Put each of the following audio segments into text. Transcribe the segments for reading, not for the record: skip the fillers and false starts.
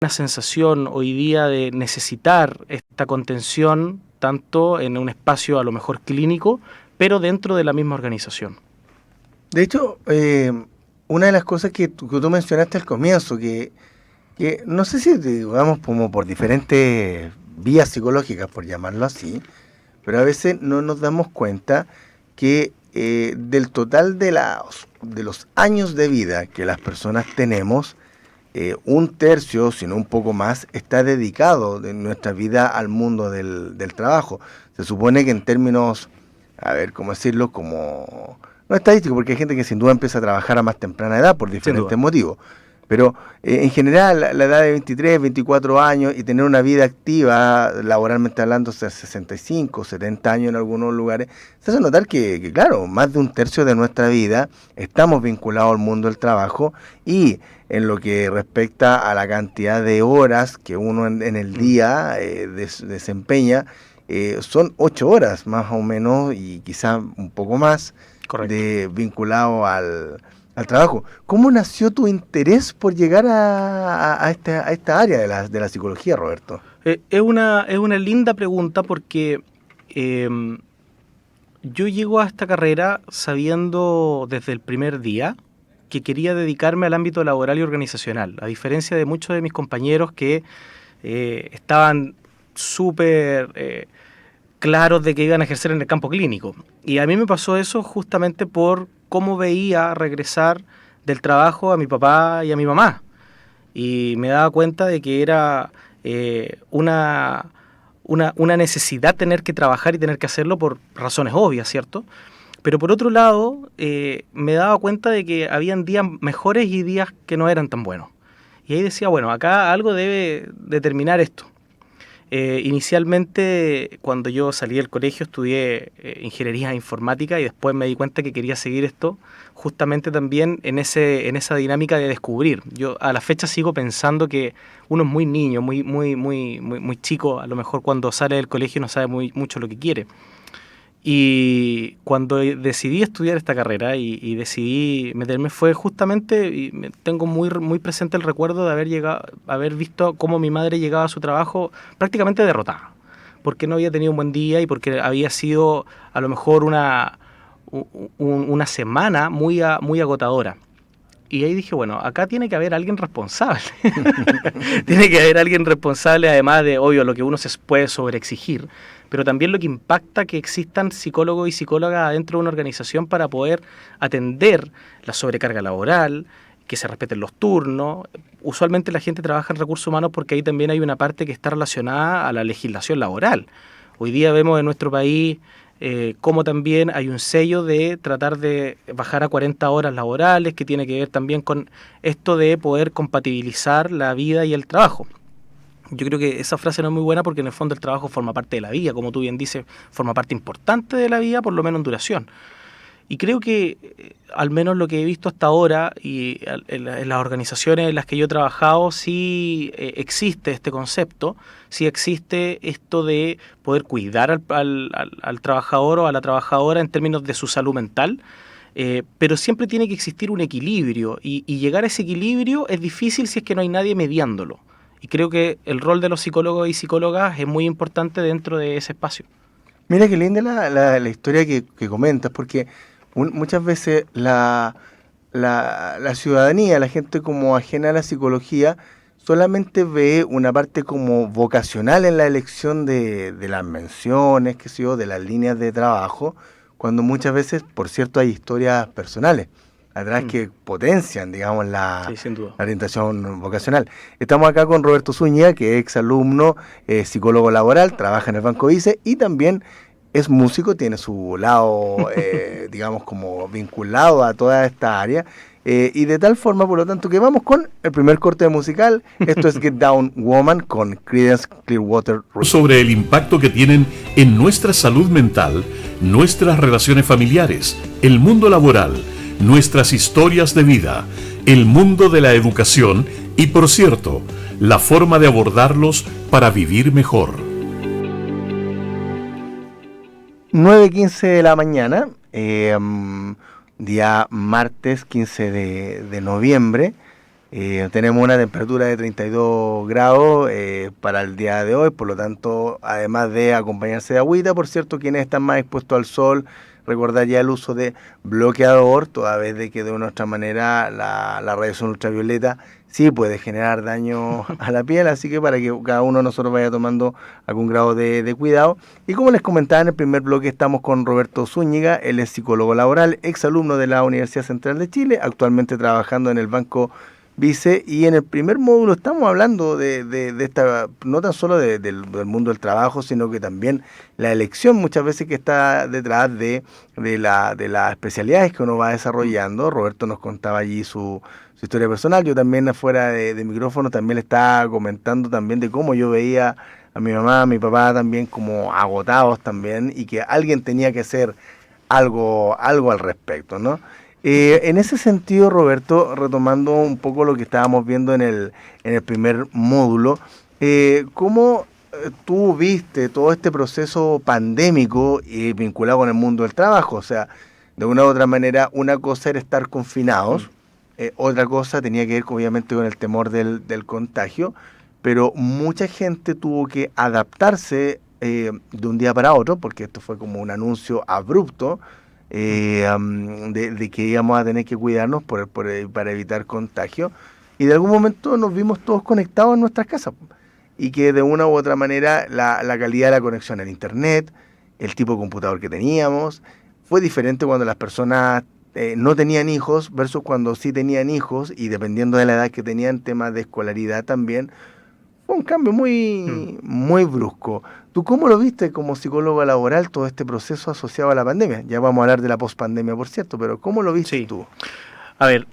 sensación hoy día de necesitar esta contención tanto en un espacio a lo mejor clínico, pero dentro de la misma organización. De hecho, una de las cosas que tú mencionaste al comienzo, que no sé si digamos como por diferentes vías psicológicas, por llamarlo así, pero a veces no nos damos cuenta que del total de los años de vida que las personas tenemos, un tercio, si no un poco más, está dedicado de nuestra vida al mundo del trabajo. Se supone que en términos, a ver, ¿cómo decirlo? Como, no estadístico, porque hay gente que sin duda empieza a trabajar a más temprana edad por Sin diferentes duda. motivos. Pero en general, la edad de 23, 24 años y tener una vida activa, laboralmente hablando, o sea, 65, 70 años en algunos lugares, se hace notar claro, más de un tercio de nuestra vida estamos vinculados al mundo del trabajo y en lo que respecta a la cantidad de horas que uno en el día desempeña, son 8 horas más o menos y quizás un poco más Correcto. vinculado al trabajo. ¿Cómo nació tu interés por llegar a esta área de la psicología, Roberto? Es una linda pregunta porque yo llego a esta carrera sabiendo desde el primer día que quería dedicarme al ámbito laboral y organizacional, a diferencia de muchos de mis compañeros que estaban súper claros de que iban a ejercer en el campo clínico. Y a mí me pasó eso justamente por cómo veía regresar del trabajo a mi papá y a mi mamá. Y me daba cuenta de que era una necesidad tener que trabajar y tener que hacerlo por razones obvias, ¿cierto? Pero por otro lado, me daba cuenta de que habían días mejores y días que no eran tan buenos. Y ahí decía, bueno, acá algo debe determinar esto. Inicialmente, cuando yo salí del colegio, estudié ingeniería informática y después me di cuenta que quería seguir esto justamente también en esa dinámica de descubrir. Yo a la fecha sigo pensando que uno es muy niño, muy chico, a lo mejor cuando sale del colegio no sabe mucho lo que quiere. Y cuando decidí estudiar esta carrera y decidí meterme fue justamente, y tengo muy presente el recuerdo de haber visto cómo mi madre llegaba a su trabajo prácticamente derrotada, porque no había tenido un buen día y porque había sido a lo mejor una semana muy agotadora. Y ahí dije, bueno, acá tiene que haber alguien responsable. Tiene que haber alguien responsable, además de, obvio, lo que uno se puede sobreexigir, pero también lo que impacta que existan psicólogos y psicólogas dentro de una organización para poder atender la sobrecarga laboral, que se respeten los turnos. Usualmente la gente trabaja en recursos humanos porque ahí también hay una parte que está relacionada a la legislación laboral. Hoy día vemos en nuestro país como también hay un sello de tratar de bajar a 40 horas laborales, que tiene que ver también con esto de poder compatibilizar la vida y el trabajo. Yo creo que esa frase no es muy buena porque en el fondo el trabajo forma parte de la vida, como tú bien dices, forma parte importante de la vida, por lo menos en duración. Y creo que, al menos lo que he visto hasta ahora, y en las organizaciones en las que yo he trabajado, sí existe este concepto, sí existe esto de poder cuidar al trabajador o a la trabajadora en términos de su salud mental, pero siempre tiene que existir un equilibrio, y llegar a ese equilibrio es difícil si es que no hay nadie mediándolo. Y creo que el rol de los psicólogos y psicólogas es muy importante dentro de ese espacio. Mira qué linda la historia que comentas, porque muchas veces la ciudadanía, la gente como ajena a la psicología, solamente ve una parte como vocacional en la elección de las menciones, qué sé yo, de las líneas de trabajo, cuando muchas veces, por cierto, hay historias personales atrás que potencian, digamos, Sí, sin duda. la orientación vocacional. Estamos acá con Roberto Zúñiga, que es exalumno, psicólogo laboral, trabaja en el Banco Vice y también es músico, tiene su lado, digamos, como vinculado a toda esta área. Y de tal forma, por lo tanto, que vamos con el primer corte musical. Esto es Get Down Woman con Creedence Clearwater Revival. Sobre el impacto que tienen en nuestra salud mental, nuestras relaciones familiares, el mundo laboral, nuestras historias de vida, el mundo de la educación y, por cierto, la forma de abordarlos para vivir mejor. 9:15 de la mañana, día martes 15 de noviembre. Tenemos una temperatura de 32 grados para el día de hoy, por lo tanto, además de acompañarse de agüita, por cierto, quienes están más expuestos al sol, recordar ya el uso de bloqueador, toda vez de que de una u otra manera la radiación ultravioleta sí puede generar daño a la piel, así que para que cada uno de nosotros vaya tomando algún grado de cuidado. Y como les comentaba en el primer bloque, estamos con Roberto Zúñiga, él es psicólogo laboral, exalumno de la Universidad Central de Chile, actualmente trabajando en el Banco Vice, y en el primer módulo estamos hablando de esta, no tan solo del mundo del trabajo, sino que también la elección muchas veces que está detrás de las especialidades que uno va desarrollando. Roberto nos contaba allí su historia personal, yo también afuera de micrófono también le estaba comentando también de cómo yo veía a mi mamá, a mi papá también como agotados también, y que alguien tenía que hacer algo al respecto, ¿no? En ese sentido, Roberto, retomando un poco lo que estábamos viendo en el primer módulo, ¿cómo tú viste todo este proceso pandémico vinculado con el mundo del trabajo? O sea, de una u otra manera, una cosa era estar confinados, otra cosa tenía que ver obviamente con el temor del contagio, pero mucha gente tuvo que adaptarse de un día para otro, porque esto fue como un anuncio abrupto, de que íbamos a tener que cuidarnos para evitar contagio, y de algún momento nos vimos todos conectados en nuestras casas, y que de una u otra manera la calidad de la conexión en internet, el tipo de computador que teníamos, fue diferente cuando las personas no tenían hijos versus cuando sí tenían hijos, y dependiendo de la edad que tenían, temas de escolaridad también. Fue un cambio muy brusco. ¿Tú cómo lo viste como psicólogo laboral todo este proceso asociado a la pandemia? Ya vamos a hablar de la pospandemia, por cierto, pero ¿cómo lo viste tú? A ver,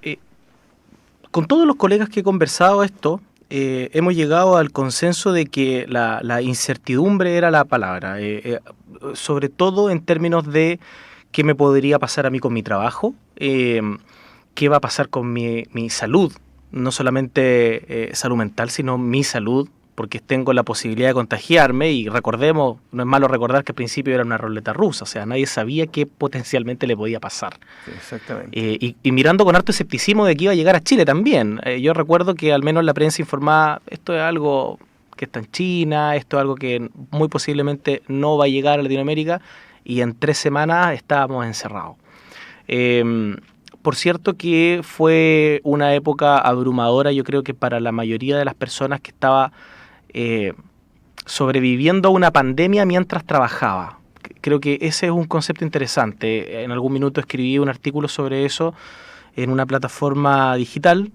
con todos los colegas que he conversado esto, hemos llegado al consenso de que la incertidumbre era la palabra, sobre todo en términos de qué me podría pasar a mí con mi trabajo, qué va a pasar con mi salud. No solamente salud mental, sino mi salud, porque tengo la posibilidad de contagiarme, y recordemos, no es malo recordar que al principio era una ruleta rusa, o sea, nadie sabía qué potencialmente le podía pasar. Sí, exactamente. Y mirando con harto escepticismo de que iba a llegar a Chile también. Yo recuerdo que al menos la prensa informaba, esto es algo que está en China, esto es algo que muy posiblemente no va a llegar a Latinoamérica, y en 3 semanas estábamos encerrados. Por cierto que fue una época abrumadora, yo creo que para la mayoría de las personas que estaba sobreviviendo a una pandemia mientras trabajaba. Creo que ese es un concepto interesante. En algún minuto escribí un artículo sobre eso en una plataforma digital,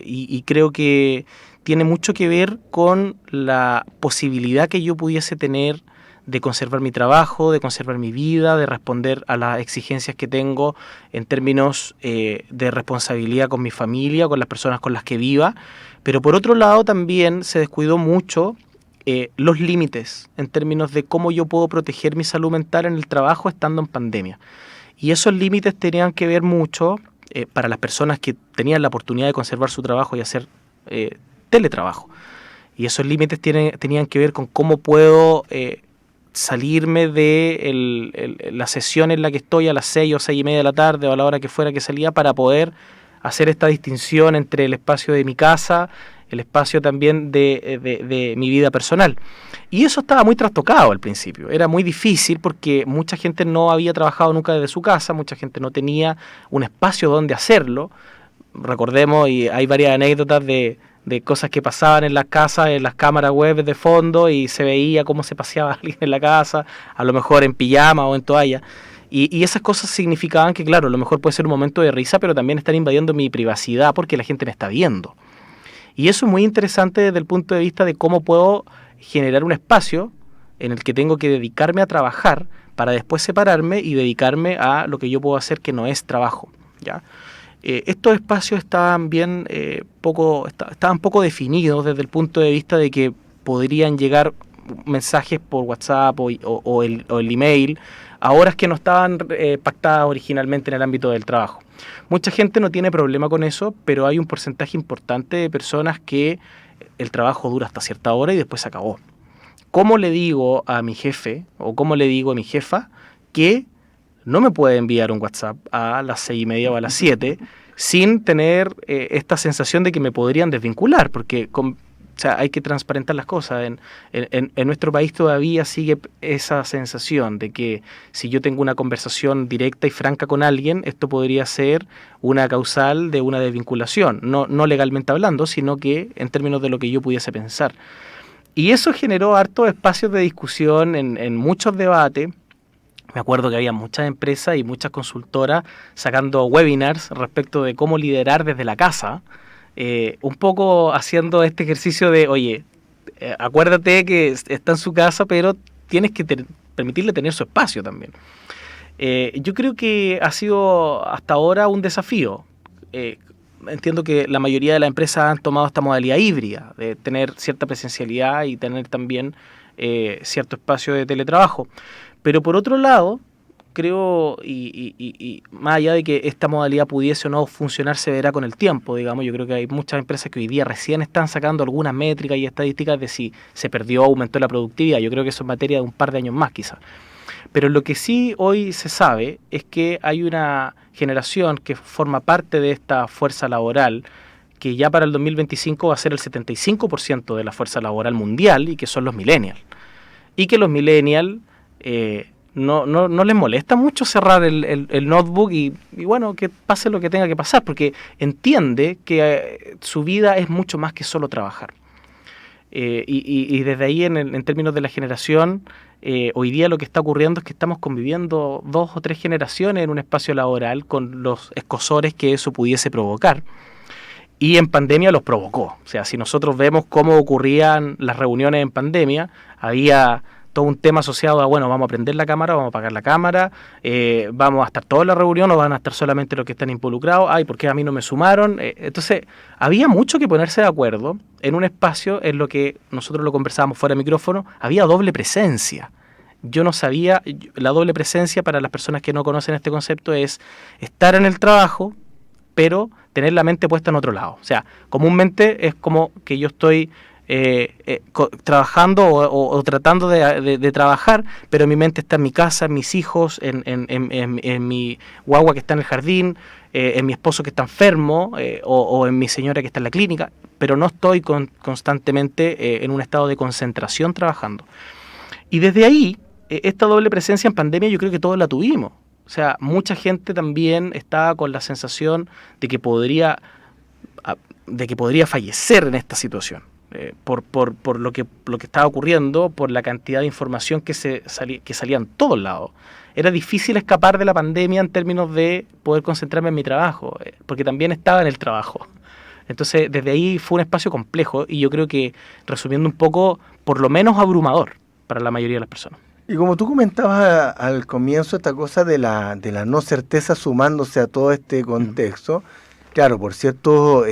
y creo que tiene mucho que ver con la posibilidad que yo pudiese tener de conservar mi trabajo, de conservar mi vida, de responder a las exigencias que tengo en términos de responsabilidad con mi familia, con las personas con las que viva. Pero por otro lado también se descuidó mucho los límites en términos de cómo yo puedo proteger mi salud mental en el trabajo estando en pandemia. Y esos límites tenían que ver mucho para las personas que tenían la oportunidad de conservar su trabajo y hacer teletrabajo. Y esos límites tenían que ver con cómo puedo salirme de la sesión en la que estoy a las 6 o 6:30 de la tarde o a la hora que fuera que salía, para poder hacer esta distinción entre el espacio de mi casa, el espacio también de mi vida personal. Y eso estaba muy trastocado al principio, era muy difícil porque mucha gente no había trabajado nunca desde su casa, mucha gente no tenía un espacio donde hacerlo. Recordemos, y hay varias anécdotas de cosas que pasaban en las casas, en las cámaras web de fondo, y se veía cómo se paseaba alguien en la casa, a lo mejor en pijama o en toalla. Y esas cosas significaban que, claro, a lo mejor puede ser un momento de risa, pero también están invadiendo mi privacidad porque la gente me está viendo. Y eso es muy interesante desde el punto de vista de cómo puedo generar un espacio en el que tengo que dedicarme a trabajar para después separarme y dedicarme a lo que yo puedo hacer que no es trabajo, ¿ya? Estos espacios estaban poco definidos desde el punto de vista de que podrían llegar mensajes por WhatsApp o el email a horas que no estaban pactadas originalmente en el ámbito del trabajo. Mucha gente no tiene problema con eso, pero hay un porcentaje importante de personas que el trabajo dura hasta cierta hora y después se acabó. ¿Cómo le digo a mi jefe o cómo le digo a mi jefa que no me puede enviar un WhatsApp a las 6:30 o a las 7 sin tener esta sensación de que me podrían desvincular, porque o sea, hay que transparentar las cosas. En nuestro país todavía sigue esa sensación de que si yo tengo una conversación directa y franca con alguien, esto podría ser una causal de una desvinculación, no legalmente hablando, sino que en términos de lo que yo pudiese pensar. Y eso generó hartos espacios de discusión en muchos debates. Me acuerdo que había muchas empresas y muchas consultoras sacando webinars respecto de cómo liderar desde la casa, un poco haciendo este ejercicio de, oye, acuérdate que está en su casa, pero tienes que permitirle tener su espacio también. Yo creo que ha sido hasta ahora un desafío. Entiendo que la mayoría de las empresas han tomado esta modalidad híbrida, de tener cierta presencialidad y tener también cierto espacio de teletrabajo. Pero por otro lado, creo, y más allá de que esta modalidad pudiese o no funcionar, se verá con el tiempo, digamos. Yo creo que hay muchas empresas que hoy día recién están sacando algunas métricas y estadísticas de si se perdió o aumentó la productividad. Yo creo que eso es materia de un par de años más, quizás. Pero lo que sí hoy se sabe es que hay una generación que forma parte de esta fuerza laboral que ya para el 2025 va a ser el 75% de la fuerza laboral mundial, y que son los millennials. Y que los millennials no les molesta mucho cerrar el notebook y bueno, que pase lo que tenga que pasar, porque entiende que su vida es mucho más que solo trabajar. Y desde ahí, en términos de la generación, hoy día lo que está ocurriendo es que estamos conviviendo 2 o 3 generaciones en un espacio laboral con los escozores que eso pudiese provocar. Y en pandemia los provocó. O sea, si nosotros vemos cómo ocurrían las reuniones en pandemia, había todo un tema asociado a, bueno, vamos a prender la cámara, vamos a apagar la cámara, vamos a estar todos en la reunión o van a estar solamente los que están involucrados, ay, ¿por qué a mí no me sumaron? Entonces, había mucho que ponerse de acuerdo en un espacio en lo que nosotros lo conversábamos fuera de micrófono, había doble presencia. Yo no sabía, la doble presencia, para las personas que no conocen este concepto, es estar en el trabajo, pero tener la mente puesta en otro lado. O sea, comúnmente es como que yo estoy trabajando o tratando de trabajar, pero mi mente está en mi casa, en mis hijos, en mi guagua que está en el jardín, en mi esposo que está enfermo, o en mi señora que está en la clínica, pero no estoy constantemente en un estado de concentración trabajando. Y desde ahí, esta doble presencia en pandemia yo creo que todos la tuvimos. O sea, mucha gente también estaba con la sensación de que podría fallecer en esta situación. Por lo que estaba ocurriendo, por la cantidad de información que salía en todos lados. Era difícil escapar de la pandemia en términos de poder concentrarme en mi trabajo, porque también estaba en el trabajo. Entonces, desde ahí fue un espacio complejo y yo creo que, resumiendo un poco, por lo menos abrumador para la mayoría de las personas. Y como tú comentabas al comienzo, esta cosa de la no certeza sumándose a todo este contexto, claro, por cierto,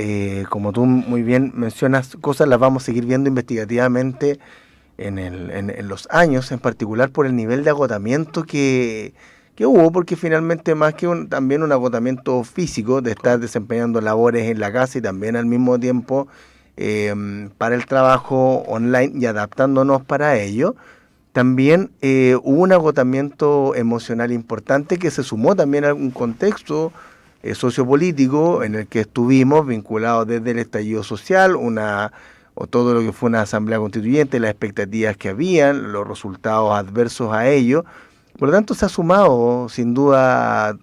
como tú muy bien mencionas, cosas las vamos a seguir viendo investigativamente en los años, en particular por el nivel de agotamiento que hubo, porque finalmente más que también un agotamiento físico de estar desempeñando labores en la casa y también al mismo tiempo para el trabajo online y adaptándonos para ello, también hubo un agotamiento emocional importante que se sumó también a un contexto sociopolítico en el que estuvimos vinculados desde el estallido social, o todo lo que fue una asamblea constituyente, las expectativas que habían, los resultados adversos a ello. Por lo tanto, se ha sumado sin duda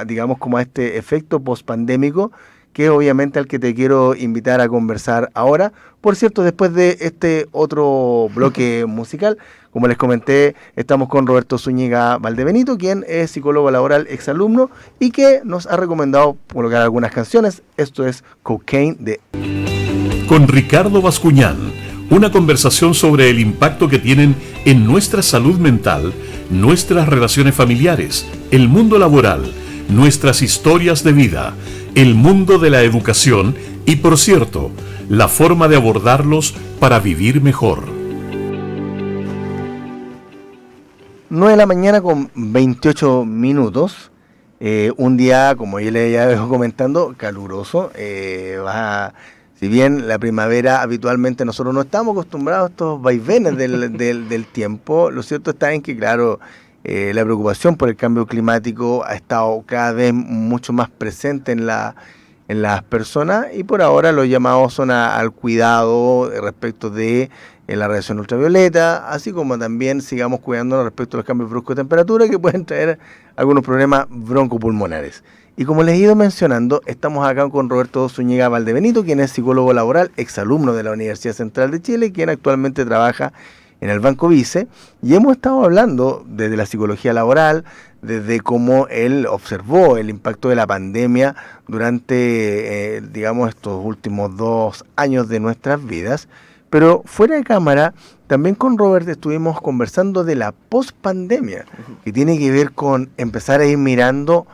digamos como a este efecto pospandémico, que es obviamente al que te quiero invitar a conversar ahora. Por cierto, después de este otro bloque musical, como les comenté, estamos con Roberto Zúñiga Valdebenito, quien es psicólogo laboral, exalumno, y que nos ha recomendado colocar algunas canciones. Esto es Cocaine de... Con Ricardo Bascuñán, una conversación sobre el impacto que tienen en nuestra salud mental, nuestras relaciones familiares, el mundo laboral, nuestras historias de vida, el mundo de la educación y, por cierto, la forma de abordarlos para vivir mejor. 9 de la mañana con 28 minutos. Un día, como ya le vengo comentando, caluroso. Si bien la primavera habitualmente nosotros no estamos acostumbrados a estos vaivenes del tiempo, lo cierto está en que, claro, la preocupación por el cambio climático ha estado cada vez mucho más presente en las personas, y por ahora los llamados son al cuidado respecto de la radiación ultravioleta, así como también sigamos cuidándonos respecto a los cambios bruscos de temperatura que pueden traer algunos problemas broncopulmonares. Y como les he ido mencionando, estamos acá con Roberto Zúñiga Valdebenito, quien es psicólogo laboral, exalumno de la Universidad Central de Chile, quien actualmente trabaja en el Banco Vice, y hemos estado hablando desde la psicología laboral, desde cómo él observó el impacto de la pandemia durante, digamos, estos últimos 2 años de nuestras vidas. Pero fuera de cámara, también con Robert estuvimos conversando de la pospandemia, que tiene que ver con empezar a ir mirando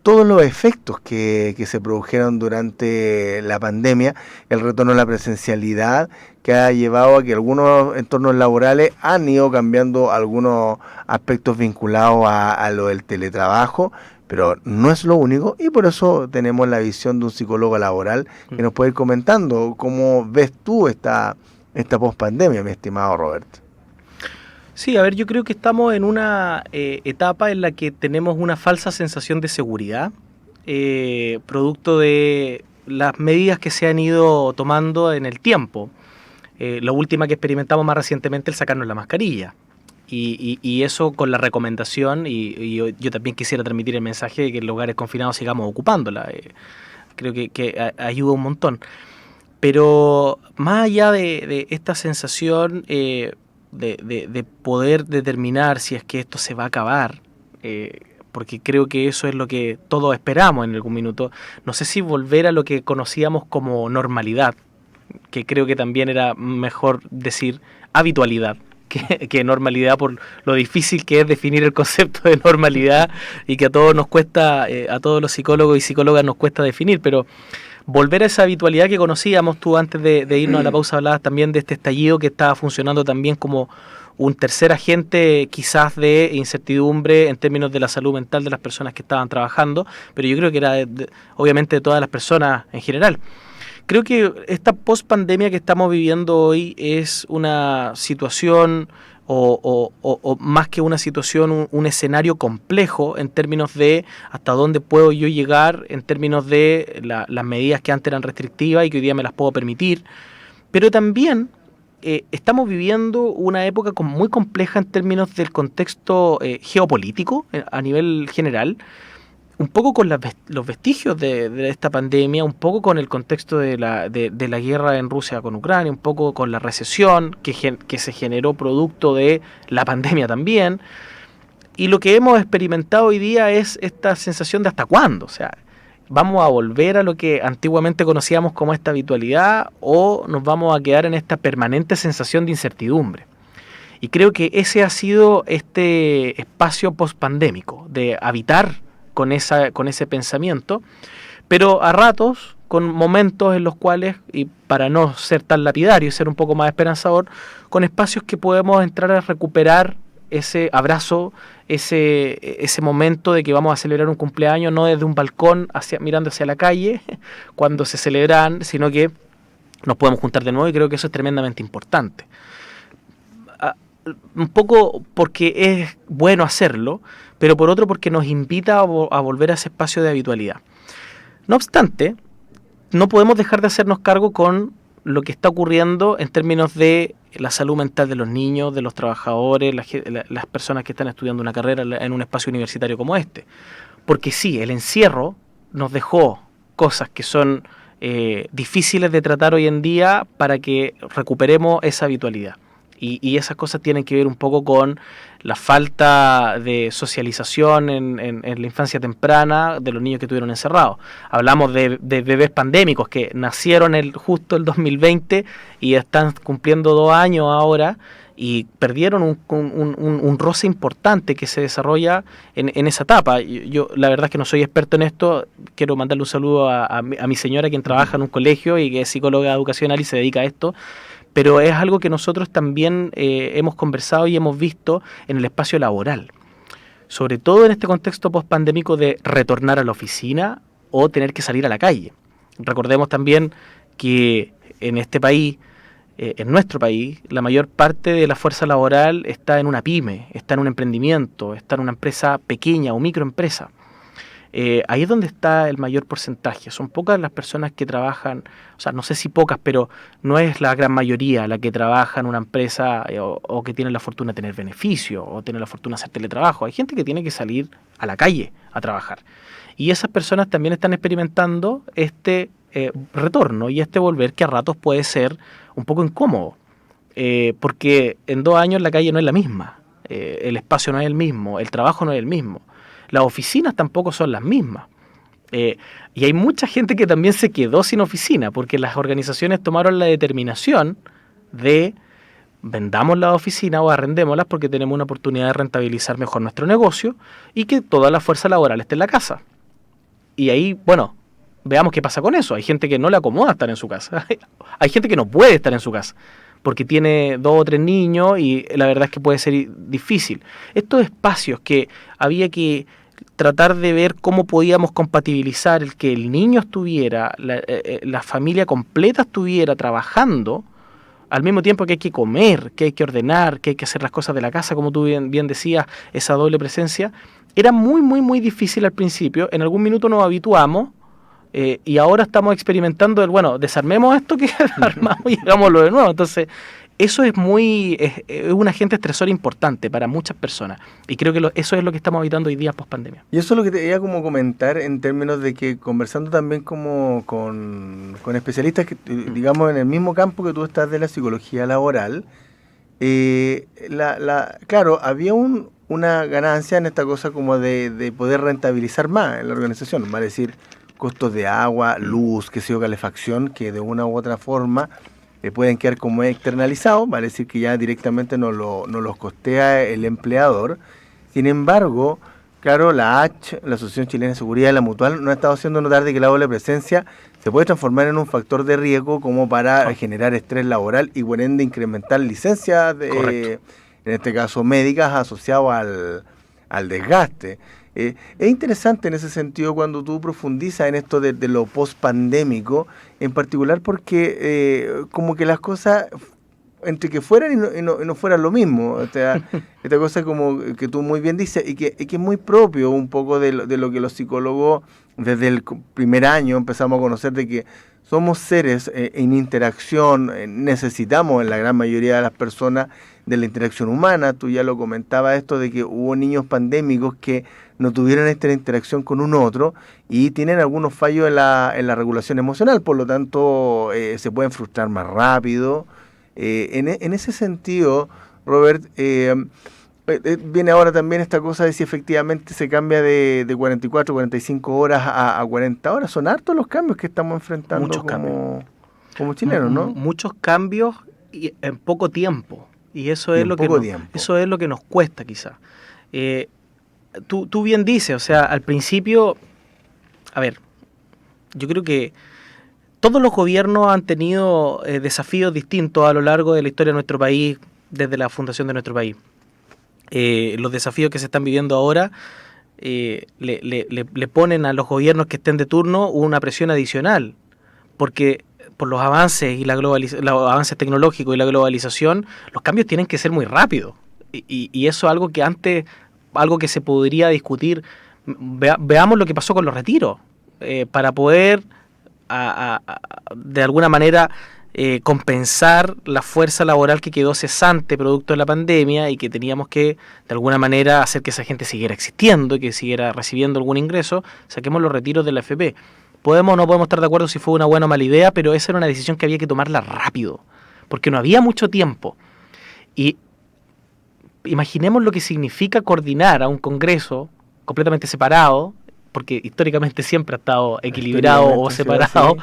todos los efectos que se produjeron durante la pandemia, el retorno a la presencialidad, que ha llevado a que algunos entornos laborales han ido cambiando algunos aspectos vinculados a lo del teletrabajo, pero no es lo único, y por eso tenemos la visión de un psicólogo laboral que nos puede ir comentando cómo ves tú esta pospandemia, mi estimado Robert. Sí, a ver, yo creo que estamos en una etapa en la que tenemos una falsa sensación de seguridad, producto de las medidas que se han ido tomando en el tiempo. La última que experimentamos más recientemente, el sacarnos la mascarilla. Y eso con la recomendación, y yo también quisiera transmitir el mensaje de que en lugares confinados sigamos ocupándola. Creo que ayuda un montón. Pero más allá de esta sensación de poder determinar si es que esto se va a acabar, porque creo que eso es lo que todos esperamos en algún minuto, no sé si volver a lo que conocíamos como normalidad, que creo que también era mejor decir habitualidad que normalidad, por lo difícil que es definir el concepto de normalidad y que a todos nos cuesta, a todos los psicólogos y psicólogas nos cuesta definir, pero volver a esa habitualidad que conocíamos. Tú antes de irnos a la pausa hablabas también de este estallido que estaba funcionando también como un tercer agente quizás de incertidumbre en términos de la salud mental de las personas que estaban trabajando, pero yo creo que era obviamente de todas las personas en general. Creo que esta post-pandemia que estamos viviendo hoy es una situación o más que una situación, un escenario complejo en términos de hasta dónde puedo yo llegar, en términos de las medidas que antes eran restrictivas y que hoy día me las puedo permitir, pero también estamos viviendo una época muy compleja en términos del contexto geopolítico a nivel general, un poco con los vestigios de esta pandemia, un poco con el contexto de la guerra en Rusia con Ucrania, un poco con la recesión que se generó producto de la pandemia también. Y lo que hemos experimentado hoy día es esta sensación de hasta cuándo. O sea, ¿vamos a volver a lo que antiguamente conocíamos como esta habitualidad o nos vamos a quedar en esta permanente sensación de incertidumbre? Y creo que ese ha sido este espacio pospandémico, de habitar con ese pensamiento, pero a ratos, con momentos en los cuales, y para no ser tan lapidario y ser un poco más esperanzador, con espacios que podemos entrar a recuperar ese abrazo, ese momento de que vamos a celebrar un cumpleaños no desde un balcón mirando hacia la calle cuando se celebran, sino que nos podemos juntar de nuevo, y creo que eso es tremendamente importante. Un poco porque es bueno hacerlo, pero por otro porque nos invita a volver a ese espacio de habitualidad. No obstante, no podemos dejar de hacernos cargo con lo que está ocurriendo en términos de la salud mental de los niños, de los trabajadores, las personas que están estudiando una carrera en un espacio universitario como este. Porque sí, el encierro nos dejó cosas que son difíciles de tratar hoy en día para que recuperemos esa habitualidad. Y esas cosas tienen que ver un poco con la falta de socialización en la infancia temprana de los niños que estuvieron encerrados. Hablamos de bebés pandémicos que nacieron justo el 2020 y están cumpliendo 2 años ahora y perdieron un roce importante que se desarrolla en esa etapa. Yo la verdad es que no soy experto en esto. Quiero mandarle un saludo a mi señora, quien trabaja en un colegio y que es psicóloga educacional y se dedica a esto. Pero es algo que nosotros también hemos conversado y hemos visto en el espacio laboral. Sobre todo en este contexto pospandémico de retornar a la oficina o tener que salir a la calle. Recordemos también que en este país en nuestro país, la mayor parte de la fuerza laboral está en una pyme, está en un emprendimiento, está en una empresa pequeña o microempresa. Ahí es donde está el mayor porcentaje. Son pocas las personas que trabajan, o sea, no sé si pocas, pero no es la gran mayoría la que trabaja en una empresa o que tiene la fortuna de tener beneficio o tiene la fortuna de hacer teletrabajo. Hay gente que tiene que salir a la calle a trabajar. Y esas personas también están experimentando este retorno y este volver que a ratos puede ser un poco incómodo. Porque en 2 años la calle no es la misma, el espacio no es el mismo, el trabajo no es el mismo. Las oficinas tampoco son las mismas. Y hay mucha gente que también se quedó sin oficina porque las organizaciones tomaron la determinación de vendamos las oficinas o arrendémoslas porque tenemos una oportunidad de rentabilizar mejor nuestro negocio y que toda la fuerza laboral esté en la casa. Y ahí, bueno, veamos qué pasa con eso. Hay gente que no le acomoda estar en su casa. Hay gente que no puede estar en su casa porque tiene 2 o 3 niños y la verdad es que puede ser difícil. Estos espacios que había que tratar de ver cómo podíamos compatibilizar el que el niño estuviera, la familia completa estuviera trabajando, al mismo tiempo que hay que comer, que hay que ordenar, que hay que hacer las cosas de la casa, como tú bien decías, esa doble presencia, era muy, muy, muy difícil al principio. En algún minuto nos habituamos y ahora estamos experimentando el, bueno, desarmemos esto que armamos y hagámoslo de nuevo. Entonces, eso es un agente estresor importante para muchas personas. Y creo que eso es lo que estamos evitando hoy día post pandemia. Y eso es lo que te quería como comentar en términos de que conversando también como con especialistas que, digamos, en el mismo campo que tú estás de la psicología laboral, claro, había una ganancia en esta cosa como de poder rentabilizar más en la organización, vale decir, costos de agua, luz, qué sé yo, calefacción, que de una u otra forma pueden quedar como externalizados, vale decir que ya directamente no los costea el empleador. Sin embargo, claro, la Asociación Chilena de Seguridad de la Mutual, no ha estado haciendo notar de que la doble presencia se puede transformar en un factor de riesgo como para generar estrés laboral y por ende incrementar licencias, en este caso médicas, asociadas al desgaste. Es interesante en ese sentido cuando tú profundizas en esto de lo post-pandémico, en particular porque como que las cosas, entre que fueran y no fueran lo mismo, o sea, esta cosa como que tú muy bien dices, y que es muy propio un poco de lo que los psicólogos desde el primer año empezamos a conocer, de que somos seres en interacción, necesitamos en la gran mayoría de las personas de la interacción humana. Tú ya lo comentabas esto de que hubo niños pandémicos que no tuvieron esta interacción con un otro y tienen algunos fallos en la regulación emocional, por lo tanto se pueden frustrar más rápido. En ese sentido, Robert, viene ahora también esta cosa de si efectivamente se cambia de 44, 45 horas a 40 horas. Son hartos los cambios que estamos enfrentando como chilenos, ¿no? Muchos cambios en poco tiempo. Y eso es lo que nos cuesta quizás. Tú bien dices, o sea, al principio, a ver, yo creo que todos los gobiernos han tenido desafíos distintos a lo largo de la historia de nuestro país, desde la fundación de nuestro país. Los desafíos que se están viviendo ahora le ponen a los gobiernos que estén de turno una presión adicional, porque por los avances y los avances tecnológicos y la globalización, los cambios tienen que ser muy rápidos. Y eso es algo que antes, algo que se podría discutir. Veamos lo que pasó con los retiros, para poder de alguna manera compensar la fuerza laboral que quedó cesante producto de la pandemia y que teníamos que de alguna manera hacer que esa gente siguiera existiendo y que siguiera recibiendo algún ingreso. Saquemos los retiros de la AFP. Podemos o no podemos estar de acuerdo si fue una buena o mala idea, pero esa era una decisión que había que tomarla rápido, porque no había mucho tiempo. Y imaginemos lo que significa coordinar a un Congreso completamente separado, porque históricamente siempre ha estado equilibrado o separado,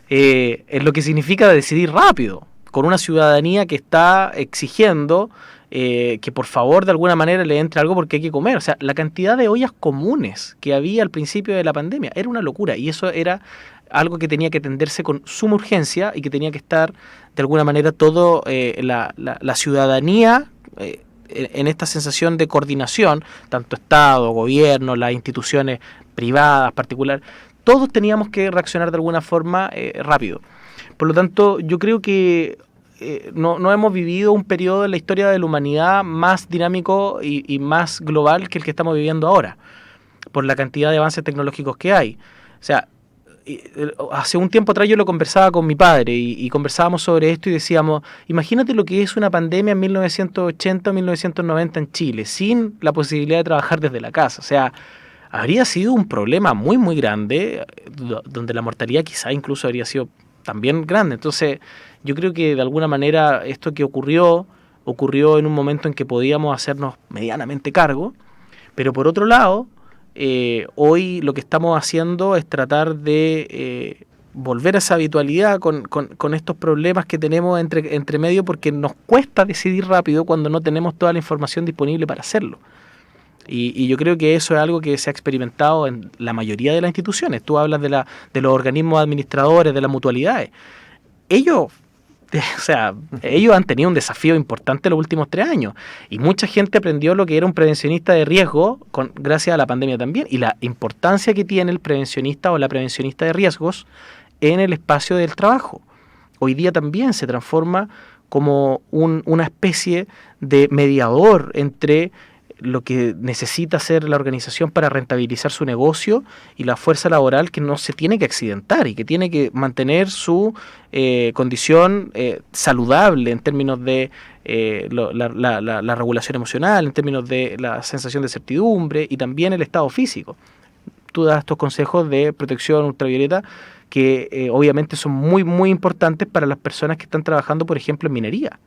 es lo que significa decidir rápido, con una ciudadanía que está exigiendo que por favor de alguna manera le entre algo porque hay que comer. O sea, la cantidad de ollas comunes que había al principio de la pandemia era una locura, y eso era algo que tenía que atenderse con suma urgencia y que tenía que estar de alguna manera todo la ciudadanía en esta sensación de coordinación, tanto Estado, gobierno, las instituciones privadas, particular, todos teníamos que reaccionar de alguna forma rápido. Por lo tanto, yo creo que no hemos vivido un periodo en la historia de la humanidad más dinámico y más global que el que estamos viviendo ahora, por la cantidad de avances tecnológicos que hay. O sea, hace un tiempo atrás yo lo conversaba con mi padre y conversábamos sobre esto y decíamos, imagínate lo que es una pandemia en 1980 o 1990 en Chile, sin la posibilidad de trabajar desde la casa. O sea, habría sido un problema muy, muy grande, donde la mortalidad quizá incluso habría sido también grande. Entonces, yo creo que de alguna manera esto que ocurrió en un momento en que podíamos hacernos medianamente cargo, pero por otro lado, hoy lo que estamos haciendo es tratar de volver a esa habitualidad con estos problemas que tenemos entre medio, porque nos cuesta decidir rápido cuando no tenemos toda la información disponible para hacerlo. Y yo creo que eso es algo que se ha experimentado en la mayoría de las instituciones. Tú hablas de los organismos administradores, de las mutualidades. Ellos han tenido un desafío importante los últimos 3 años y mucha gente aprendió lo que era un prevencionista de riesgo gracias a la pandemia también, y la importancia que tiene el prevencionista o la prevencionista de riesgos en el espacio del trabajo. Hoy día también se transforma como una especie de mediador entre lo que necesita hacer la organización para rentabilizar su negocio y la fuerza laboral, que no se tiene que accidentar y que tiene que mantener su condición saludable en términos de la regulación emocional, en términos de la sensación de certidumbre y también el estado físico. Tú das estos consejos de protección ultravioleta que obviamente son muy, muy importantes para las personas que están trabajando, por ejemplo, en minería.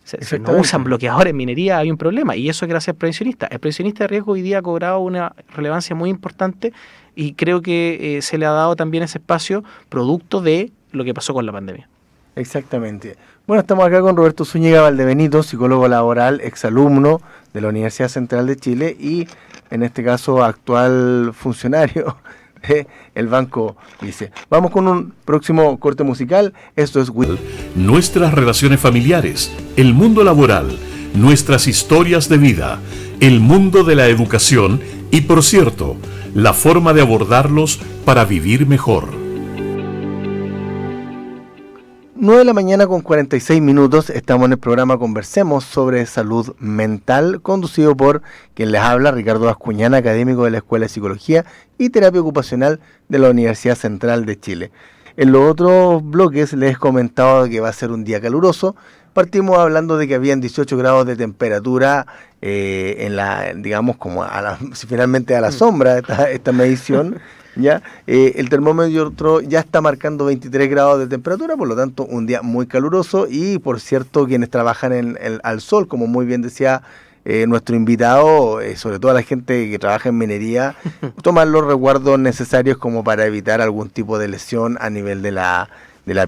Si no usan bloqueadores en minería, hay un problema, y eso es gracias al prevencionista. El prevencionista de riesgo hoy día ha cobrado una relevancia muy importante y creo que se le ha dado también ese espacio producto de lo que pasó con la pandemia. Exactamente. Bueno, estamos acá con Roberto Zúñiga Valdebenito, psicólogo laboral, exalumno de la Universidad Central de Chile y, en este caso, actual funcionario del Banco Vice. Vamos con un próximo corte musical. Esto es nuestras relaciones familiares, el mundo laboral, nuestras historias de vida, el mundo de la educación y, por cierto, la forma de abordarlos para vivir mejor. 9 de la mañana con 46 minutos, estamos en el programa Conversemos sobre Salud Mental, conducido por quien les habla, Ricardo Bascuñán, académico de la Escuela de Psicología y Terapia Ocupacional de la Universidad Central de Chile. En los otros bloques les he comentado que va a ser un día caluroso. Partimos hablando de que habían 18 grados de temperatura digamos, como finalmente a la sombra esta medición. ¿Ya? El termómetro ya está marcando 23 grados de temperatura, por lo tanto un día muy caluroso y, por cierto, quienes trabajan al sol, como muy bien decía nuestro invitado, sobre todo la gente que trabaja en minería, tomar los resguardos necesarios como para evitar algún tipo de lesión a nivel de la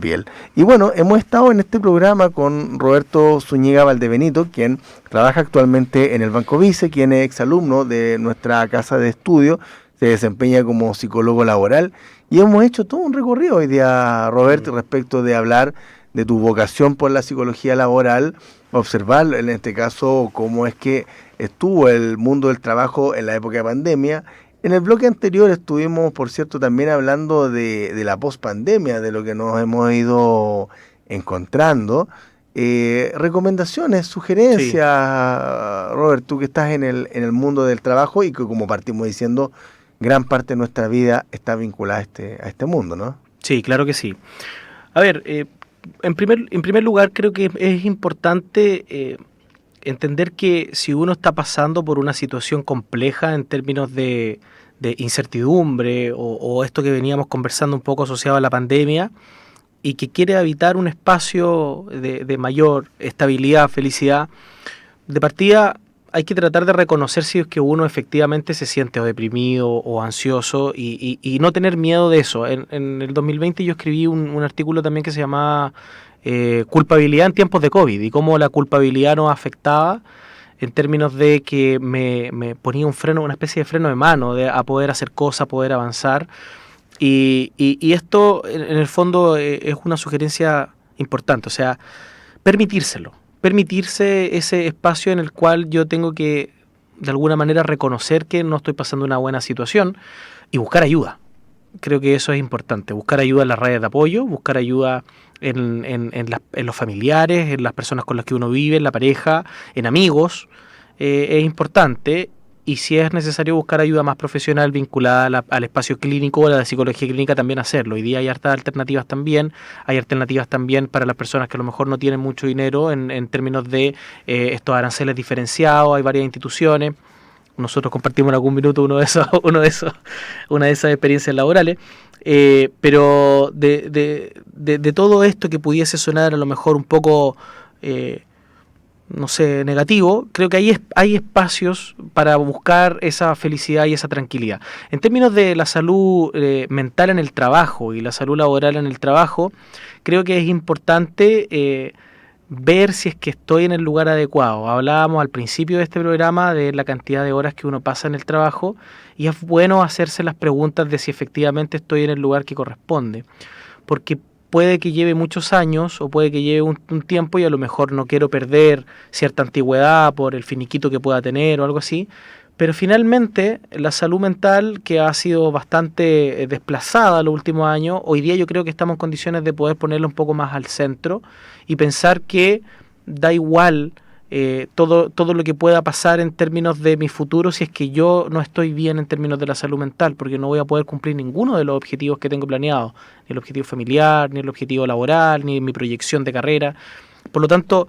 piel. Y bueno, hemos estado en este programa con Roberto Zúñiga Valdebenito, quien trabaja actualmente en el Banco Vice, quien es exalumno de nuestra casa de estudio, se desempeña como psicólogo laboral y hemos hecho todo un recorrido hoy día, Roberto, respecto de hablar de tu vocación por la psicología laboral, observar en este caso cómo es que estuvo el mundo del trabajo en la época de pandemia. En el bloque anterior estuvimos, por cierto, también hablando de la pospandemia, de lo que nos hemos ido encontrando. Recomendaciones, sugerencias, sí. Robert, tú que estás en el mundo del trabajo y que, como partimos diciendo, gran parte de nuestra vida está vinculada a este mundo, ¿no? Sí, claro que sí. A ver, en primer lugar creo que es importante entender que si uno está pasando por una situación compleja en términos de incertidumbre o esto que veníamos conversando un poco asociado a la pandemia y que quiere habitar un espacio de mayor estabilidad, felicidad, de partida hay que tratar de reconocer si es que uno efectivamente se siente o deprimido o ansioso y no tener miedo de eso. En el 2020 yo escribí un artículo también que se llamaba Culpabilidad en tiempos de COVID y cómo la culpabilidad nos afectaba en términos de que me ponía una especie de freno de mano a poder hacer cosas, a poder avanzar. Y esto en el fondo es una sugerencia importante, o sea, permitirse ese espacio en el cual yo tengo que de alguna manera reconocer que no estoy pasando una buena situación y buscar ayuda. Creo que eso es importante, buscar ayuda en las redes de apoyo, buscar ayuda en los familiares, en las personas con las que uno vive, en la pareja, en amigos, es importante. Y si es necesario buscar ayuda más profesional vinculada al espacio clínico o a la psicología clínica, también hacerlo. Hoy día hay hartas alternativas también. Hay alternativas también para las personas que a lo mejor no tienen mucho dinero en términos de estos aranceles diferenciados. Hay varias instituciones. Nosotros compartimos en algún minuto una de esas experiencias laborales. Pero de todo esto que pudiese sonar a lo mejor un poco... no sé, negativo, creo que hay espacios para buscar esa felicidad y esa tranquilidad. En términos de la salud mental en el trabajo y la salud laboral en el trabajo, creo que es importante ver si es que estoy en el lugar adecuado. Hablábamos al principio de este programa de la cantidad de horas que uno pasa en el trabajo y es bueno hacerse las preguntas de si efectivamente estoy en el lugar que corresponde, porque puede que lleve muchos años o puede que lleve un tiempo y a lo mejor no quiero perder cierta antigüedad por el finiquito que pueda tener o algo así, pero finalmente la salud mental, que ha sido bastante desplazada los últimos años, hoy día yo creo que estamos en condiciones de poder ponerla un poco más al centro y pensar que da igual todo lo que pueda pasar en términos de mi futuro si es que yo no estoy bien en términos de la salud mental, porque no voy a poder cumplir ninguno de los objetivos que tengo planeados, ni el objetivo familiar, ni el objetivo laboral, ni mi proyección de carrera. Por lo tanto,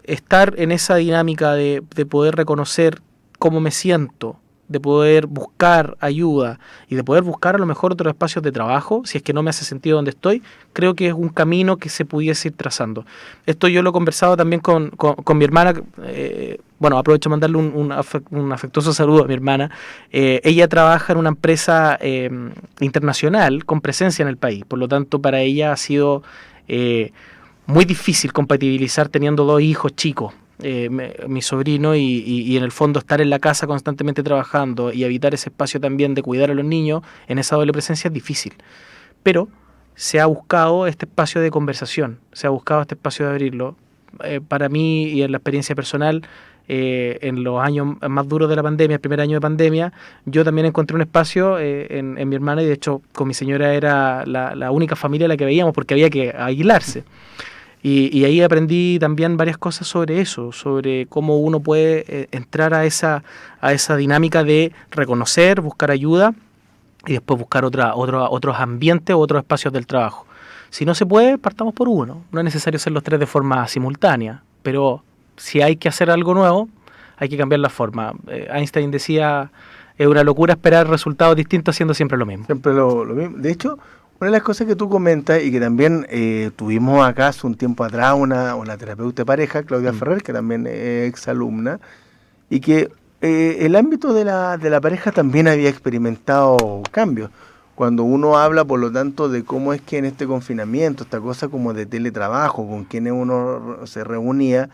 estar en esa dinámica de poder reconocer cómo me siento, de poder buscar ayuda y de poder buscar a lo mejor otros espacios de trabajo, si es que no me hace sentido donde estoy, creo que es un camino que se pudiese ir trazando. Esto yo lo he conversado también con mi hermana, bueno, aprovecho de mandarle un afectuoso saludo a mi hermana. Ella trabaja en una empresa internacional con presencia en el país, por lo tanto para ella ha sido muy difícil compatibilizar teniendo dos hijos chicos. Mi sobrino y en el fondo estar en la casa constantemente trabajando y evitar ese espacio también de cuidar a los niños en esa doble presencia es difícil, pero se ha buscado este espacio de conversación, se ha buscado este espacio de abrirlo. Para mí y en la experiencia personal, en los años más duros de la pandemia, el primer año de pandemia, yo también encontré un espacio en mi hermana, y de hecho con mi señora era la única familia a la que veíamos porque había que aislarse. Y ahí aprendí también varias cosas sobre eso, sobre cómo uno puede entrar a esa dinámica de reconocer, buscar ayuda y después buscar otros ambientes o otros espacios del trabajo. Si no se puede, partamos por uno. No es necesario hacer los tres de forma simultánea, pero si hay que hacer algo nuevo, hay que cambiar la forma. Einstein decía, es una locura esperar resultados distintos haciendo siempre lo mismo. Siempre lo mismo. De hecho, una de las cosas que tú comentas y que también tuvimos acá hace un tiempo atrás una terapeuta de pareja, Claudia Ferrer, que también es exalumna, y que el ámbito de la pareja también había experimentado cambios. Cuando uno habla, por lo tanto, de cómo es que en este confinamiento, esta cosa como de teletrabajo, con quienes uno se reunía,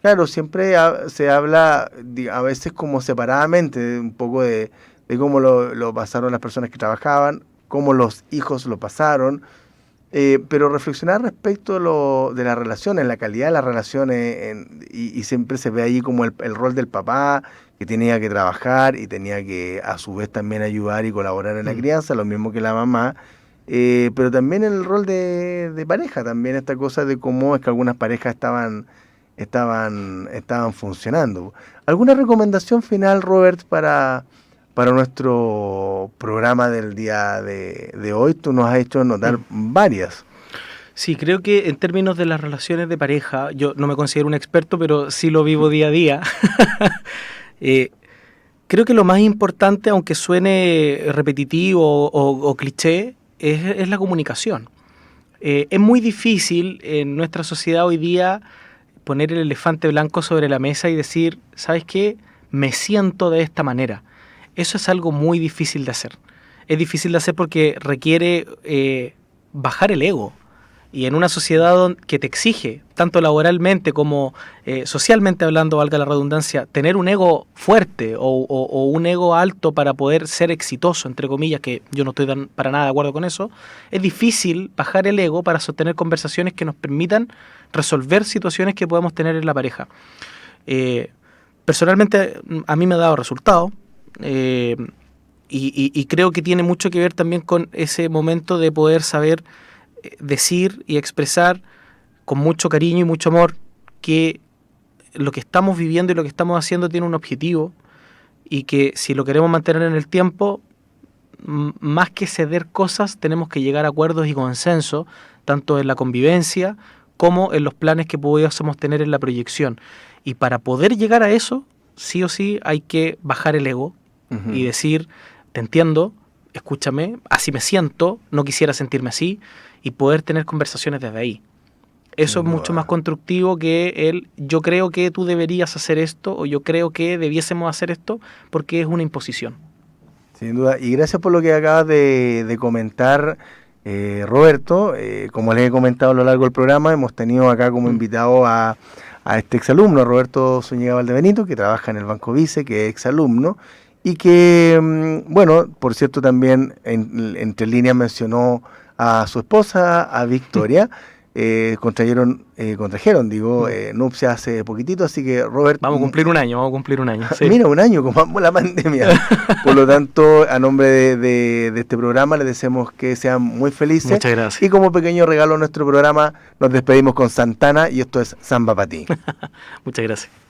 claro, siempre se habla a veces como separadamente, un poco de cómo lo pasaron las personas que trabajaban, cómo los hijos lo pasaron, pero reflexionar respecto de las relaciones, la calidad de las relaciones, y siempre se ve ahí como el rol del papá, que tenía que trabajar y tenía que a su vez también ayudar y colaborar en la crianza, lo mismo que la mamá, pero también el rol de pareja, también esta cosa de cómo es que algunas parejas estaban funcionando. ¿Alguna recomendación final, Robert, para nuestro programa del día de hoy? Tú nos has hecho notar varias. Sí, creo que en términos de las relaciones de pareja, yo no me considero un experto, pero sí lo vivo día a día. Creo que lo más importante, aunque suene repetitivo o cliché, es la comunicación. Es muy difícil en nuestra sociedad hoy día poner el elefante blanco sobre la mesa y decir, ¿sabes qué? Me siento de esta manera. Eso es algo muy difícil de hacer. Es difícil de hacer porque requiere bajar el ego. Y en una sociedad que te exige, tanto laboralmente como socialmente hablando, valga la redundancia, tener un ego fuerte o un ego alto para poder ser exitoso, entre comillas, que yo no estoy para nada de acuerdo con eso, es difícil bajar el ego para sostener conversaciones que nos permitan resolver situaciones que podamos tener en la pareja. Personalmente, a mí me ha dado resultado. Y creo que tiene mucho que ver también con ese momento de poder saber decir y expresar con mucho cariño y mucho amor que lo que estamos viviendo y lo que estamos haciendo tiene un objetivo y que si lo queremos mantener en el tiempo, más que ceder cosas, tenemos que llegar a acuerdos y consenso, tanto en la convivencia como en los planes que pudiésemos tener en la proyección. Y para poder llegar a eso, sí o sí hay que bajar el ego y decir, te entiendo, escúchame, así me siento, no quisiera sentirme así, y poder tener conversaciones desde ahí. Eso es mucho más constructivo que el yo creo que tú deberías hacer esto o yo creo que debiésemos hacer esto, porque es una imposición. Sin duda. Y gracias por lo que acabas de comentar, Roberto. Como les he comentado a lo largo del programa, hemos tenido acá como invitado a este exalumno, Roberto Zúñiga Valdebenito, que trabaja en el Banco Vice, que es exalumno, y que, bueno, por cierto, también entre líneas mencionó a su esposa, a Victoria. Contrajeron nupcias hace poquitito, así que Robert... Vamos a cumplir un año. Sí. Mira, un año, como la pandemia. Por lo tanto, a nombre de este programa, les deseamos que sean muy felices. Muchas gracias. Y como pequeño regalo a nuestro programa, nos despedimos con Santana y esto es Samba para ti. Muchas gracias.